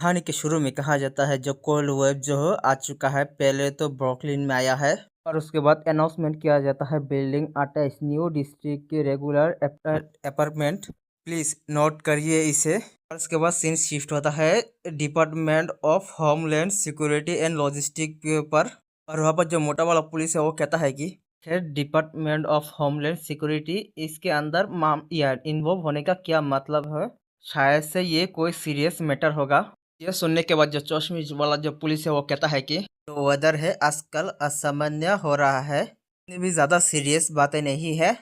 कहानी के शुरू में कहा जाता है जो कोल्ड वेव जो हो आ चुका है। पहले तो ब्रुकलिन में आया है और उसके बाद अनाउंसमेंट किया जाता है बिल्डिंग अटैच न्यू डिस्ट्रिक्ट के रेगुलर अपार्टमेंट। प्लीज नोट करिए इसे। और उसके बाद सीन शिफ्ट होता है department of homeland security and logistic के ऊपर। और वहाँ पर जो मोटा वाला पुलिस है वो कहता है कि खैर डिपार्टमेंट ऑफ होमलैंड सिक्योरिटी इसके अंदर या इन्वॉल्व होने का क्या मतलब है। शायद से ये कोई सीरियस मैटर होगा। ये सुनने के बाद जो चौशमी वाला जो पुलिस है वो कहता है कि तो वेदर है आजकल असामान्य हो रहा है, इतनी भी ज्यादा सीरियस बातें नहीं है।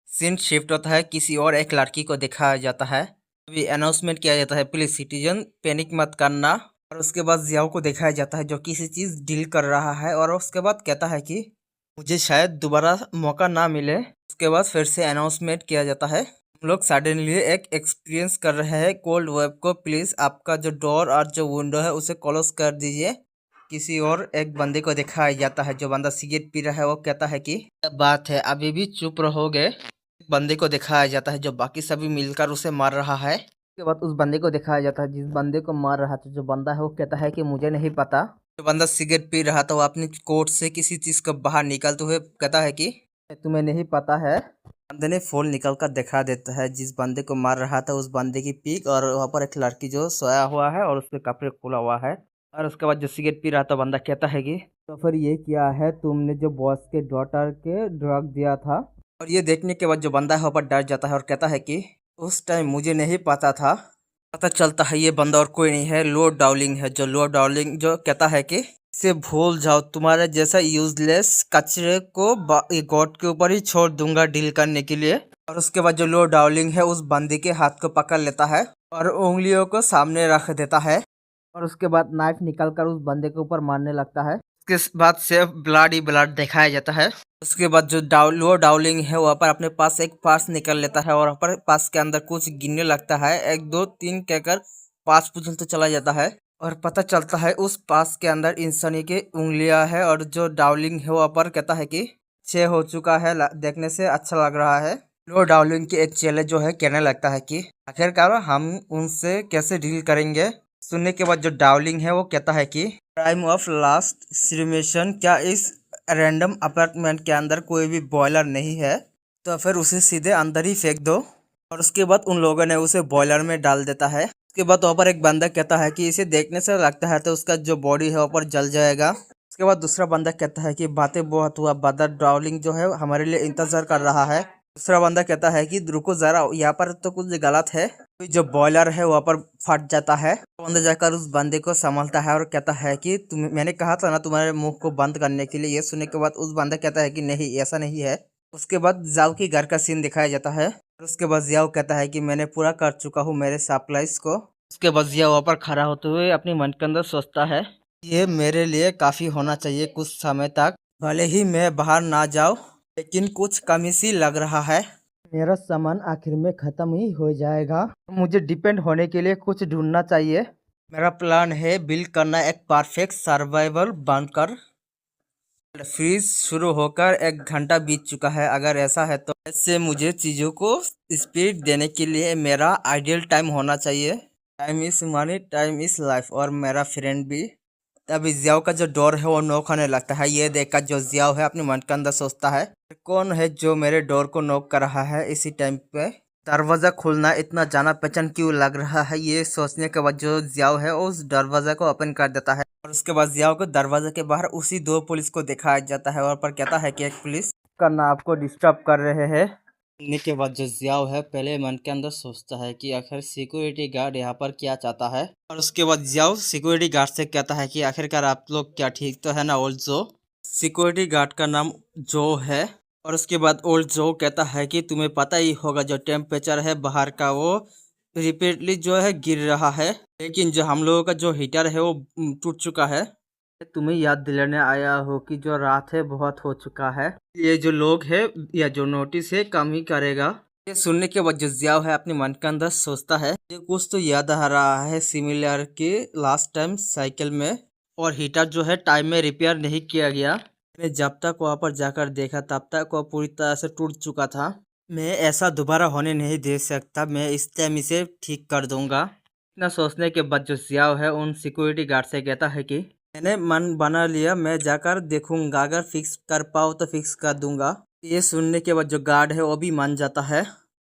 सीन शिफ्ट होता है किसी और एक लड़की को दिखाया जाता है। अभी अनाउंसमेंट किया जाता है प्लीज सिटीजन पैनिक मत करना। और उसके बाद जियाओ को दिखाया जाता है जो किसी चीज डील कर रहा है और उसके बाद कहता है कि मुझे शायद दोबारा मौका ना मिले। उसके बाद फिर से अनाउंसमेंट किया जाता है हम लोग सडनली एक एक्सपीरियंस कर रहे हैं कोल्ड वेव को, प्लीज आपका जो डोर और जो विंडो है उसे क्लोज कर दीजिए। किसी और एक बंदे को दिखाया जाता है जो बंदा सिगरेट पी रहा है वो कहता है कि क्या बात है अभी भी चुप रहोगे। बंदे को दिखाया जाता है जो बाकी सभी मिलकर उसे मार रहा है। उसके बाद उस बंदे को दिखाया जाता है जिस बंदे को मार रहा था। जो बंदा है वो कहता है कि मुझे नहीं पता। जो बंदा सिगरेट पी रहा था वो अपनी कोट से किसी चीज को बाहर निकालते हुए कहता है कि तुम्हें नहीं पता है। बंदे ने फोन निकल कर दिखा देता है जिस बंदे को मार रहा था उस बंदे की पीक, और वहाँ पर एक लड़की जो सोया हुआ है और उसके कपड़े खुला हुआ है। और उसके बाद जो सिगरेट पी रहा था बंदा कहता है कि तो फिर ये क्या है तुमने जो बॉस के डॉटर के ड्रग दिया था। और ये देखने के बाद जो बंदा है वहाँ पर डर जाता है और कहता है कि उस टाइम मुझे नहीं पता था। पता चलता है ये बंदा और कोई नहीं है लो डाउलिंग है। जो लो डाउलिंग जो कहता है कि इसे भूल जाओ, तुम्हारे जैसा यूजलेस कचरे को गॉड के ऊपर ही छोड़ दूंगा डील करने के लिए। और उसके बाद जो लो डाउलिंग है उस बंदे के हाथ को पकड़ लेता है और उंगलियों को सामने रख देता है। और उसके बाद नाइफ निकाल कर उस बंदे के ऊपर मारने लगता है। उसके बाद सिर्फ ब्लड ही ब्लड दिखाया जाता है। उसके बाद जो लो डाउलिंग है वहाँ पर अपने पास एक पास निकल लेता है और वहाँ पर पास के अंदर कुछ गिनने लगता है, 1 2 3 कहकर 5 पर्यंत चला जाता है। और पता चलता है उस पास के अंदर इंसानी की उंगलियां है। और जो डाउलिंग है वहाँ पर कहता है कि 6 हो चुका है, देखने से अच्छा लग रहा है। लो डाउलिंग के एक चेले जो है कहने लगता है कि आखिरकार हम उनसे कैसे डील करेंगे। सुनने के बाद जो डाउलिंग है वो कहता है कि टाइम ऑफ लास्ट सिचुएशन, क्या इस रैंडम अपार्टमेंट के अंदर कोई भी बॉयलर नहीं है तो फिर उसे सीधे अंदर ही फेंक दो। और उसके बाद उन लोगों ने उसे बॉयलर में डाल देता है। उसके बाद वहाँ पर एक बंदा कहता है कि इसे देखने से लगता है तो उसका जो बॉडी है वहाँ पर जल जाएगा। उसके बाद दूसरा बंदा कहता है कि बातें बहुत हुआ, बदर डाउलिंग जो है हमारे लिए इंतजार कर रहा है। दूसरा बंदा कहता है कि रुको जरा यहाँ पर तो कुछ गलत है। जो बॉयलर है वहाँ पर फट जाता है। तो बंदा जाकर उस बंदे को संभालता है और कहता है कि मैंने कहा था ना तुम्हारे मुंह को बंद करने के लिए। ये सुनने के बाद उस बंदा कहता है कि नहीं ऐसा नहीं है। उसके बाद जाओ की घर का सीन दिखाया जाता है और उसके बाद जियाओ कहता है कि मैंने पूरा कर चुका हूँ मेरे सप्लाईज को। उसके बाद जिया वहाँ पर खड़ा होते हुए अपने मन के अंदर सोचता है ये मेरे लिए काफ़ी होना चाहिए कुछ समय तक, भले ही मैं बाहर ना जाऊँ लेकिन कुछ कमी सी लग रहा है। मेरा सामान आखिर में ख़त्म ही हो जाएगा, मुझे डिपेंड होने के लिए कुछ ढूंढना चाहिए। मेरा प्लान है बिल्ड करना एक परफेक्ट सर्वाइवल बनकर। फ्रीज शुरू होकर 1 घंटा बीत चुका है। अगर ऐसा है तो ऐसे मुझे चीज़ों को स्पीड देने के लिए मेरा आइडियल टाइम होना चाहिए। Time is money, time is life. और मेरा फ्रेंड भी। तभी जियाओ का जो डोर है वो नॉक होने लगता है। ये देखकर जो जियाओ है अपने मन के अंदर सोचता है कौन है जो मेरे डोर को नॉक कर रहा है इसी टाइम पे। दरवाज़ा खुलना इतना जाना पहचान क्यों लग रहा है। ये सोचने के बाद जो जियाओ है उस दरवाज़ा को ओपन कर देता है। और उसके बाद जियाओ को दरवाजे के बाहर उसी 2 पुलिस को दिखाया जाता है और पर कहता है कि एक पुलिस करना आपको डिस्टर्ब कर रहे हैं। सुनने के बाद जो जियाओ है पहले मन के अंदर सोचता है कि आखिर सिक्योरिटी गार्ड यहाँ पर क्या चाहता है। और उसके बाद जियाओ सिक्योरिटी गार्ड से कहता है कि आखिरकार आप लोग क्या ठीक तो है ना ओल्ड जो। सिक्योरिटी गार्ड का नाम जो है। और उसके बाद ओल्ड जो कहता है कि तुम्हें पता ही होगा जो टेम्परेचर है बाहर का वो रिपीटली जो है गिर रहा है, लेकिन जो हम लोगों का जो हीटर है वो टूट चुका है। तुम्हें याद दिलाने आया हो कि जो रात है बहुत हो चुका है, ये जो लोग है या जो नोटिस है कम ही करेगा। ये सुनने के बाद जो जियाओ है अपने मन के अंदर सोचता है ये कुछ तो याद आ रहा है सिमिलर के लास्ट टाइम साइकिल में, और हीटर जो है टाइम में रिपेयर नहीं किया गया। मैं जब तक वहाँ पर जाकर देखा तब तक वह पूरी तरह से टूट चुका था। मैं ऐसा दोबारा होने नहीं दे सकता, मैं इस टाइम इसे ठीक कर दूंगा। इतना सोचने के बाद जो जियाओ है उन सिक्योरिटी गार्ड से कहता है कि मैंने मन बना लिया, मैं जाकर देखूंगा, अगर फिक्स कर पाओ तो फिक्स कर दूंगा। ये सुनने के बाद जो गार्ड है वो भी मान जाता है।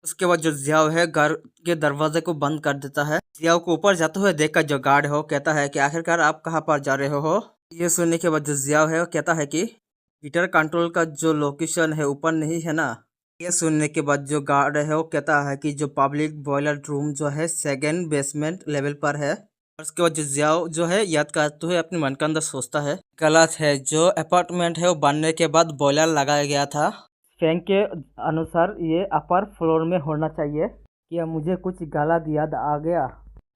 उसके बाद जो जियाओ है घर के दरवाजे को बंद कर देता है। जियाओ को ऊपर जाते हुए देखकर जो गार्ड है वो कहता है कि आखिरकार आप कहाँ पर जा रहे हो। ये सुनने के बाद जो जियाओ है वो कहता है कि हीटर कंट्रोल का जो लोकेशन है ऊपर नहीं है ना। ये सुनने के बाद जो गार्ड है वो कहता है कि जो पब्लिक बॉयलर रूम जो है सेकंड बेसमेंट लेवल पर है। और उसके बाद जो जियाओ जो है याद करते हुए अपने मन के अंदर सोचता है गलत है, जो अपार्टमेंट है वो बनने के बाद बॉयलर लगाया गया था, फैंक के अनुसार ये अपर फ्लोर में होना चाहिए। क्या मुझे कुछ गलत याद आ गया।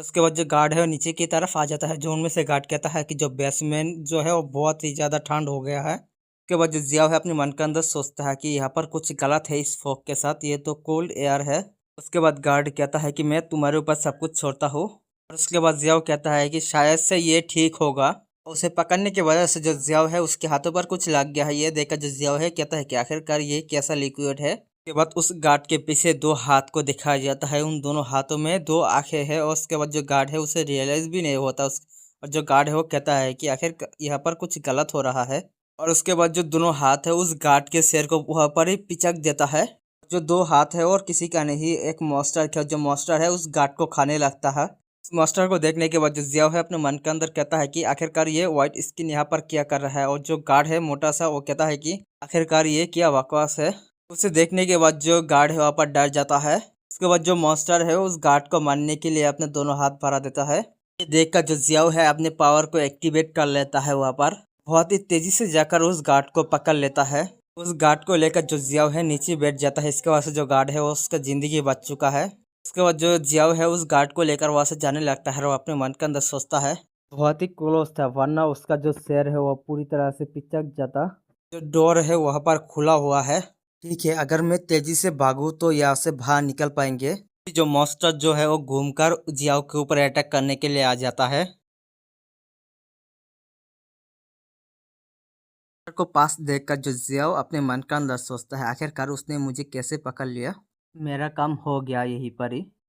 उसके बाद जो गार्ड है वो नीचे की तरफ आ जाता है। जो उनमें से गार्ड कहता है कि जो बेसमेंट जो है वो बहुत ही ज़्यादा ठंड हो गया है। उसके बाद जो जियाओ है अपने मन के अंदर सोचता है कि यहाँ पर कुछ गलत है इस फॉग के साथ, ये तो कोल्ड एयर है। उसके बाद गार्ड कहता है कि मैं तुम्हारे ऊपर सब कुछ छोड़ता हूँ। और उसके बाद जियाओ कहता है कि शायद से ये ठीक होगा। उसे पकड़ने की वजह से जो जियाओ है उसके हाथों पर कुछ लग गया है। ये देखकर जो जियाओ है कहता है कि आखिरकार ये कैसा लिक्विड है। उसके बाद उस गार्ड के पीछे दो हाथ को दिखाया जाता है, उन दोनों हाथों में दो आंखें हैं। और उसके बाद जो गार्ड है उसे रियलाइज भी नहीं होता और जो गार्ड है वो कहता है कि आखिर यहाँ पर कुछ गलत हो रहा है। और उसके बाद जो दोनों हाथ है उस गार्ड के सिर को वहाँ पर ही पिचक देता है। जो दो हाथ है और किसी का नहीं, एक मॉन्स्टर का, जो मॉन्स्टर है उस गार्ड को खाने लगता है। इस मॉन्स्टर को देखने के बाद जो जियाओ है अपने मन के अंदर कहता है कि आखिरकार ये व्हाइट स्किन यहाँ पर क्या कर रहा है। और जो गार्ड है मोटा सा वो कहता है कि आखिरकार ये क्या बकवास है। उसे देखने के बाद जो गार्ड है वहाँ पर डर जाता है। उसके बाद जो मॉन्स्टर है उस गार्ड को मारने के लिए अपने दोनों हाथ बढ़ा देता है। ये देखकर जो जियाओ है अपने पावर को एक्टिवेट कर लेता है, वहाँ पर बहुत ही तेजी से जाकर उस गार्ड को पकड़ लेता है। उस गार्ड को लेकर जो जियाओ है नीचे बैठ जाता है। इसके वजह से जो गार्ड है वो उसका जिंदगी बच चुका है। उसके बाद जो जियाओ है उस गार्ड को लेकर वहां से जाने लगता है और अपने मन के अंदर सोचता है बहुत ही क्लोज था, वरना उसका जो सिर है वो पूरी तरह से पिचक जाता। जो डोर है वहां पर खुला हुआ है। ठीक है, अगर मैं तेजी से भागूं तो यहाँ से बाहर निकल पाएंगे। जो मॉन्स्टर जो है वो घूमकर जियाओ के ऊपर अटैक करने के लिए आ जाता है। को पास देखकर जो जियाओ अपने मन के अंदर सोचता है आखिरकार उसने मुझे कैसे पकड़ लिया, मेरा काम हो गया यहीं पर ही।